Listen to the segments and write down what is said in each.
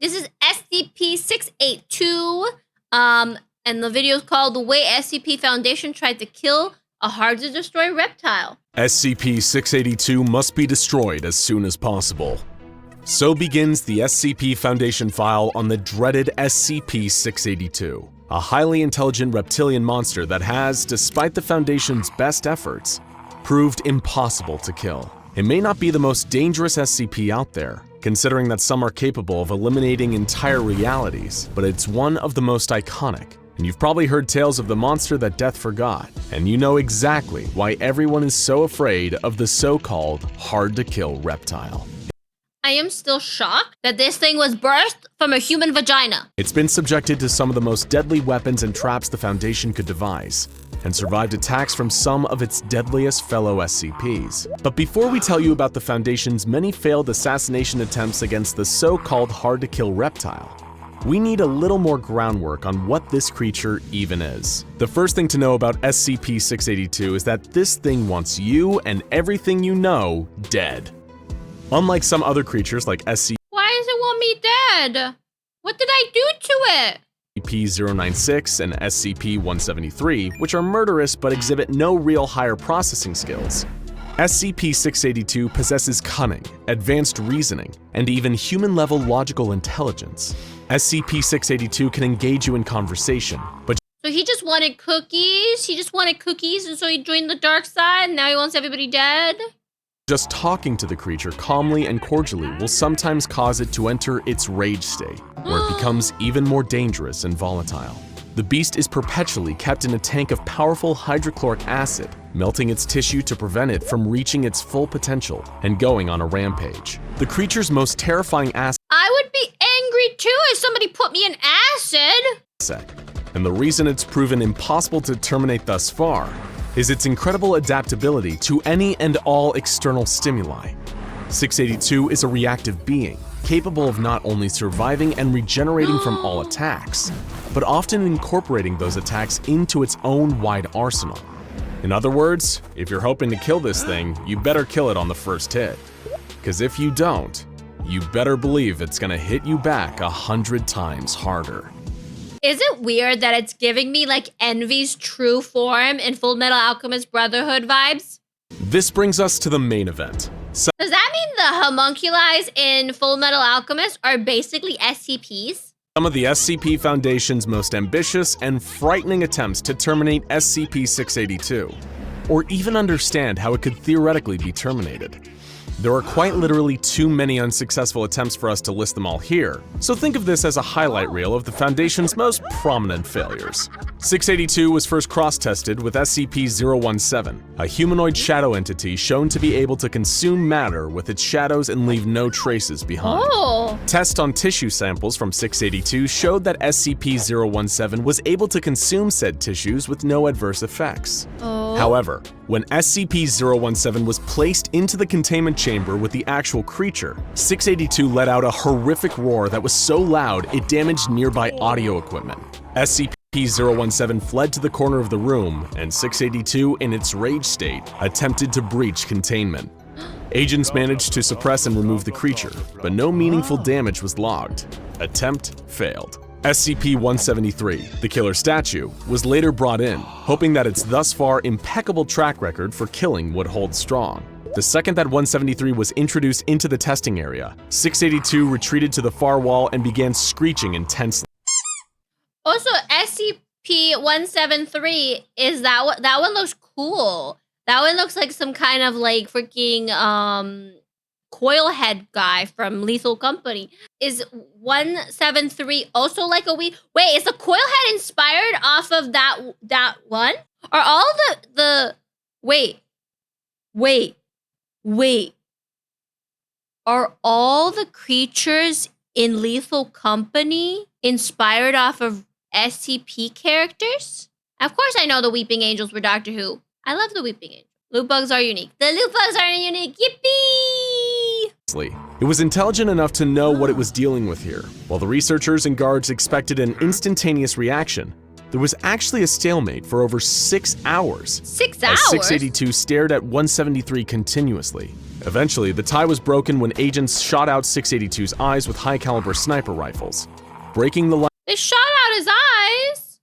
This is SCP-682, and the video is called The Way SCP Foundation Tried to Kill a Hard-to-Destroy Reptile. SCP-682 must be destroyed as soon as possible. So begins the SCP Foundation file on the dreaded SCP-682, a highly intelligent reptilian monster that has, despite the Foundation's best efforts, proved impossible to kill. It may not be the most dangerous SCP out there, considering that some are capable of eliminating entire realities, but it's one of the most iconic. And you've probably heard tales of the monster that death forgot, and you know exactly why everyone is so afraid of the so-called hard-to-kill reptile. I am still shocked that this thing was birthed from a human vagina. It's been subjected to some of the most deadly weapons and traps the Foundation could devise, and survived attacks from some of its deadliest fellow SCPs. But before we tell you about the Foundation's many failed assassination attempts against the so-called hard-to-kill reptile, we need a little more groundwork on what this creature even is. The first thing to know about SCP-682 is that this thing wants you and everything you know dead. Unlike some other creatures like SCP- Why does it want me dead? What did I do to it? SCP-096 and SCP-173, which are murderous but exhibit no real higher processing skills, SCP-682 possesses cunning, advanced reasoning, and even human-level logical intelligence. SCP-682 can engage you in conversation, but So he just wanted cookies? He just wanted cookies, and so he joined the dark side, and now he wants everybody dead? just talking to the creature calmly and cordially will sometimes cause it to enter its rage state, where it becomes even more dangerous and volatile. The beast is perpetually kept in a tank of powerful hydrochloric acid, melting its tissue to prevent it from reaching its full potential and going on a rampage. The creature's most terrifying acid, I would be angry too if somebody put me in acid. and the reason it's proven impossible to terminate thus far, is its incredible adaptability to any and all external stimuli. 682 is a reactive being, capable of not only surviving and regenerating from all attacks, but often incorporating those attacks into its own wide arsenal. In other words, if you're hoping to kill this thing, you better kill it on the first hit. Because if you don't, you better believe it's gonna hit you back 100 times harder. Is it weird that it's giving me like Envy's true form in Full Metal Alchemist Brotherhood vibes? This brings us to the main event. Does that mean the homunculi in Full Metal Alchemist are basically SCPs? Some of the SCP Foundation's most ambitious and frightening attempts to terminate SCP-682, or even understand how it could theoretically be terminated. There are quite literally too many unsuccessful attempts for us to list them all here, so think of this as a highlight reel of the Foundation's most prominent failures. 682 was first cross-tested with SCP-017, a humanoid shadow entity shown to be able to consume matter with its shadows and leave no traces behind. Tests on tissue samples from 682 showed that SCP-017 was able to consume said tissues with no adverse effects. However, when SCP-017 was placed into the containment chamber with the actual creature, 682 let out a horrific roar that was so loud it damaged nearby audio equipment. SCP-017 fled to the corner of the room, and 682, in its rage state, attempted to breach containment. Agents managed to suppress and remove the creature, but no meaningful damage was logged. Attempt failed. SCP-173, the killer statue, was later brought in, hoping that its thus far impeccable track record for killing would hold strong. The second that 173 was introduced into the testing area, 682 retreated to the far wall and began screeching intensely. Also, SCP-173 is that one looks cool. That one looks like some kind of like freaking coil head guy from Lethal Company. Is 173 also like a wait, is the coil head inspired off of that one? Are all the wait. Are all the creatures in Lethal Company inspired off of SCP characters? Of course I know the Weeping Angels were Doctor Who. I love the Weeping Angels. Loot bugs are unique. The loot bugs are unique. Yippee! It was intelligent enough to know what it was dealing with here. While the researchers and guards expected an instantaneous reaction, there was actually a stalemate for over 6 hours. 6 hours? As 682 stared at 173 continuously, Eventually, the tie was broken when agents shot out 682's eyes with high-caliber sniper rifles, breaking the line. They shot out his eyes?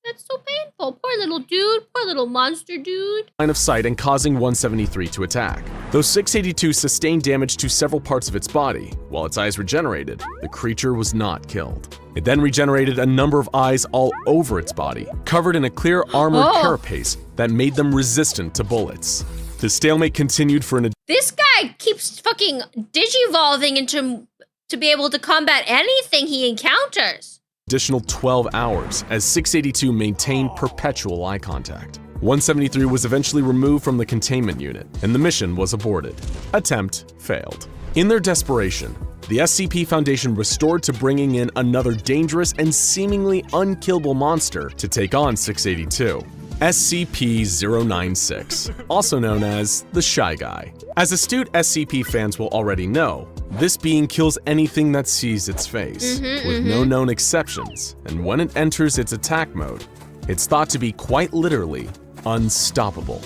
That's so painful. Poor little dude. Poor little monster dude. Line of sight and causing 173 to attack. Though 682 sustained damage to several parts of its body, while its eyes regenerated, the creature was not killed. It then regenerated a number of eyes all over its body, covered in a clear armored carapace that made them resistant to bullets. The stalemate continued for an This guy keeps fucking digivolving into to be able to combat anything he encounters. additional 12 hours as 682 maintained perpetual eye contact. 173 was eventually removed from the containment unit, and the mission was aborted. Attempt failed. In their desperation, the SCP Foundation restored to bringing in another dangerous and seemingly unkillable monster to take on 682. SCP-096, also known as the Shy Guy. As astute SCP fans will already know, this being kills anything that sees its face, with no known exceptions, and when it enters its attack mode, it's thought to be quite literally unstoppable.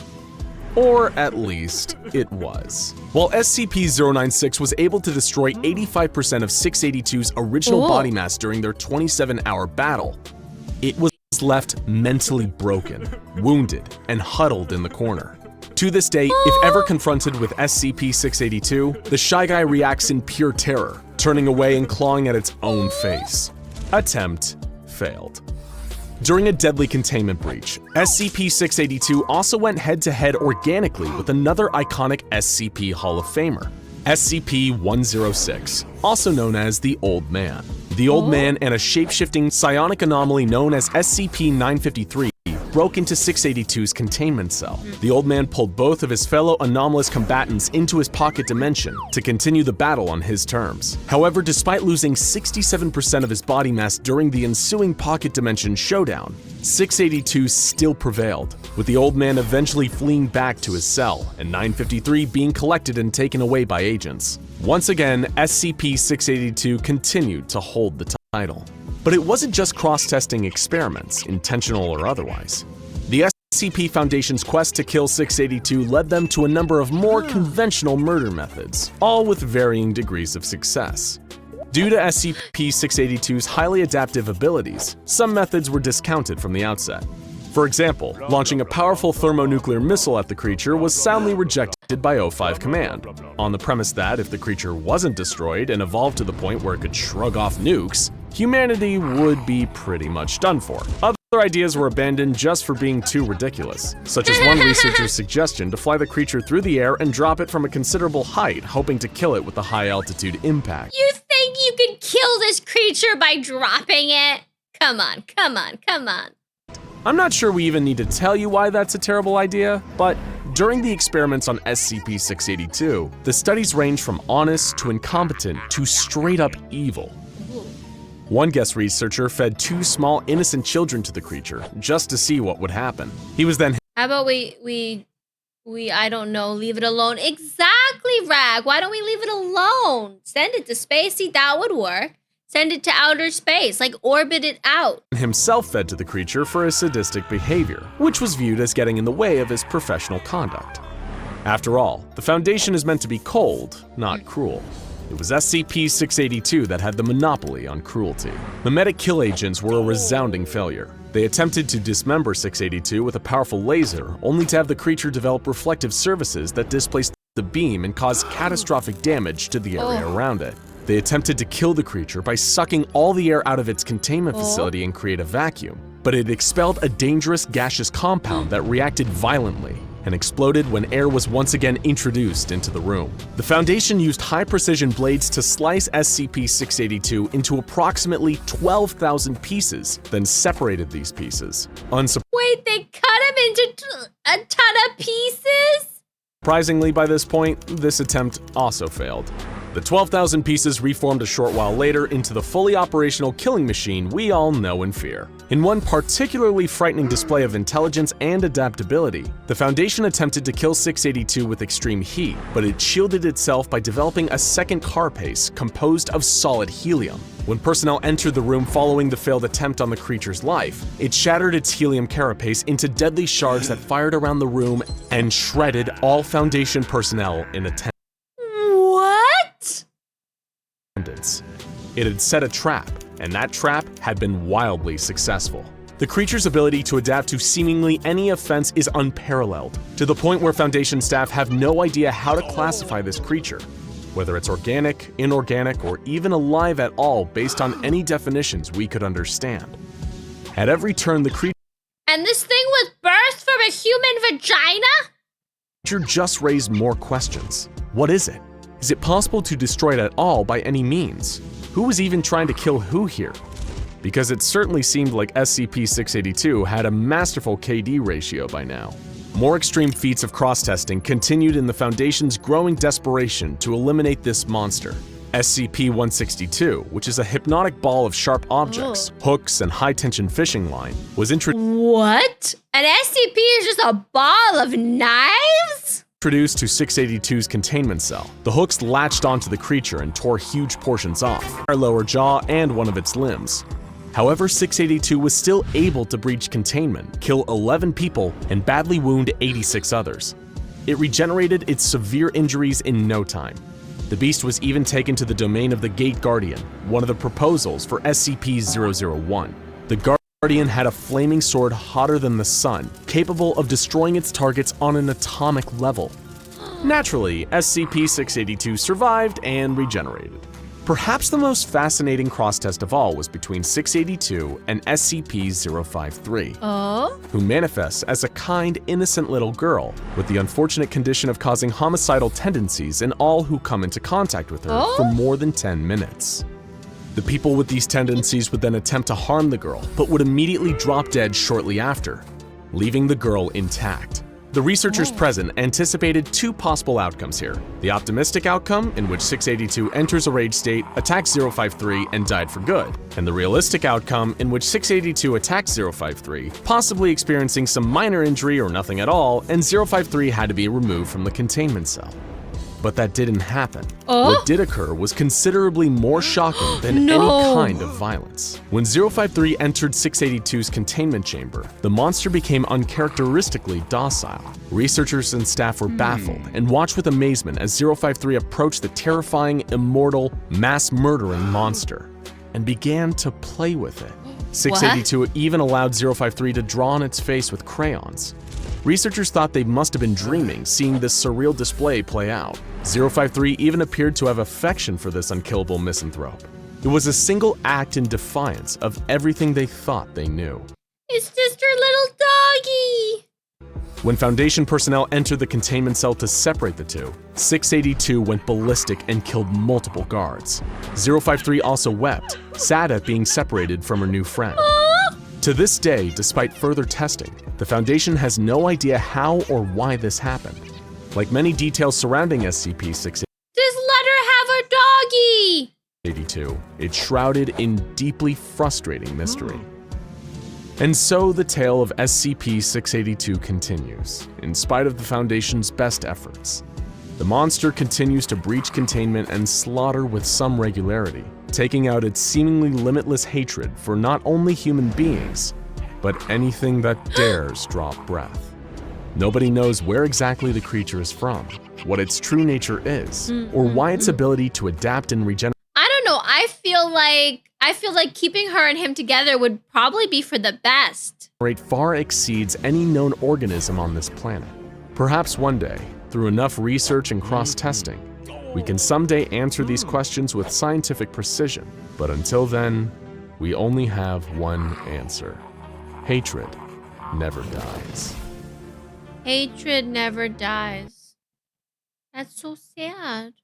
Or at least, it was. While SCP-096 was able to destroy 85% of 682's original body mass during their 27-hour battle, it was left mentally broken, wounded, and huddled in the corner. To this day, if ever confronted with SCP-682, the Shy Guy reacts in pure terror, turning away and clawing at its own face. Attempt failed. During a deadly containment breach, SCP-682 also went head-to-head organically with another iconic SCP Hall of Famer, SCP-106, also known as the Old Man. The Old Man and a shape-shifting psionic anomaly known as SCP-953 broke into 682's containment cell. The Old Man pulled both of his fellow anomalous combatants into his pocket dimension to continue the battle on his terms. However, despite losing 67% of his body mass during the ensuing pocket dimension showdown, 682 still prevailed, with the Old Man eventually fleeing back to his cell and 953 being collected and taken away by agents. Once again, SCP-682 continued to hold the title. But it wasn't just cross-testing experiments, intentional or otherwise. The SCP Foundation's quest to kill 682 led them to a number of more conventional murder methods, all with varying degrees of success. Due to SCP-682's highly adaptive abilities, some methods were discounted from the outset. For example, launching a powerful thermonuclear missile at the creature was soundly rejected by O5 Command, on the premise that if the creature wasn't destroyed and evolved to the point where it could shrug off nukes, humanity would be pretty much done for. Other ideas were abandoned just for being too ridiculous, such as one researcher's suggestion to fly the creature through the air and drop it from a considerable height, hoping to kill it with a high-altitude impact. You think you could kill this creature by dropping it? Come on, come on, come on. I'm not sure we even need to tell you why that's a terrible idea, but during the experiments on SCP-682, the studies range from honest to incompetent to straight-up evil. One guest researcher fed 2 small innocent children to the creature just to see what would happen. He was then How about we I don't know, leave it alone? Exactly, Rag. Why don't we leave it alone? Send it to space. See, that would work. Send it to outer space, like orbit it out. himself fed to the creature for his sadistic behavior, which was viewed as getting in the way of his professional conduct. After all, the Foundation is meant to be cold, not cruel. It was SCP-682 that had the monopoly on cruelty. Memetic kill agents were a resounding failure. They attempted to dismember 682 with a powerful laser, only to have the creature develop reflective surfaces that displaced the beam and caused catastrophic damage to the area around it. They attempted to kill the creature by sucking all the air out of its containment facility and create a vacuum, but it expelled a dangerous gaseous compound that reacted violently and exploded when air was once again introduced into the room. The Foundation used high-precision blades to slice SCP-682 into approximately 12,000 pieces, then separated these pieces. Wait, they cut him into a ton of pieces? Unsurprisingly, by this point, this attempt also failed. The 12,000 pieces reformed a short while later into the fully operational killing machine we all know and fear. In one particularly frightening display of intelligence and adaptability, the Foundation attempted to kill 682 with extreme heat, but it shielded itself by developing a second carapace composed of solid helium. When personnel entered the room following the failed attempt on the creature's life, it shattered its helium carapace into deadly shards that fired around the room and shredded all Foundation personnel in attendance. It had set a trap, and that trap had been wildly successful. The creature's ability to adapt to seemingly any offense is unparalleled, to the point where Foundation staff have no idea how to classify this creature, whether it's organic, inorganic, or even alive at all based on any definitions we could understand. At every turn, the creature And this thing was birthed from a human vagina? just raised more questions. What is it? Is it possible to destroy it at all by any means? Who was even trying to kill who here? Because it certainly seemed like SCP-682 had a masterful KD ratio by now. More extreme feats of cross-testing continued in the Foundation's growing desperation to eliminate this monster. SCP-162, which is a hypnotic ball of sharp objects, hooks, and high-tension fishing line, was What? An SCP is just a ball of knives? introduced to 682's containment cell. The hooks latched onto the creature and tore huge portions off, her lower jaw and one of its limbs. However, 682 was still able to breach containment, kill 11 people, and badly wound 86 others. It regenerated its severe injuries in no time. The beast was even taken to the domain of the Gate Guardian, one of the proposals for SCP-001. The Guardian had a flaming sword hotter than the sun, capable of destroying its targets on an atomic level. Naturally, SCP-682 survived and regenerated. Perhaps the most fascinating cross-test of all was between 682 and SCP-053, who manifests as a kind, innocent little girl with the unfortunate condition of causing homicidal tendencies in all who come into contact with her for more than 10 minutes. The people with these tendencies would then attempt to harm the girl, but would immediately drop dead shortly after, leaving the girl intact. The researchers present anticipated two possible outcomes here. The optimistic outcome, in which 682 enters a rage state, attacks 053, and died for good. And the realistic outcome, in which 682 attacks 053, possibly experiencing some minor injury or nothing at all, and 053 had to be removed from the containment cell. But that didn't happen. What did occur was considerably more shocking than any kind of violence. When 053 entered 682's containment chamber, the monster became uncharacteristically docile. Researchers and staff were baffled and watched with amazement as 053 approached the terrifying, immortal, mass-murdering monster and began to play with it. 682 even allowed 053 to draw on its face with crayons. Researchers thought they must have been dreaming seeing this surreal display play out. 053 even appeared to have affection for this unkillable misanthrope. It was a single act in defiance of everything they thought they knew. It's just her little doggy. When Foundation personnel entered the containment cell to separate the two, 682 went ballistic and killed multiple guards. 053 also wept, sad at being separated from her new friend. To this day, despite further testing, the Foundation has no idea how or why this happened. Like many details surrounding SCP-682, Just let her have her doggy. it's shrouded in deeply frustrating mystery. And so the tale of SCP-682 continues, in spite of the Foundation's best efforts. The monster continues to breach containment and slaughter with some regularity, taking out its seemingly limitless hatred for not only human beings, but anything that dares draw breath. Nobody knows where exactly the creature is from, what its true nature is, or why its ability to adapt and regenerate. I don't know. I feel like keeping her and him together would probably be for the best. Far exceeds any known organism on this planet. Perhaps one day, through enough research and cross-testing, we can someday answer these questions with scientific precision. But until then, we only have one answer. Hatred never dies. Hatred never dies. That's so sad.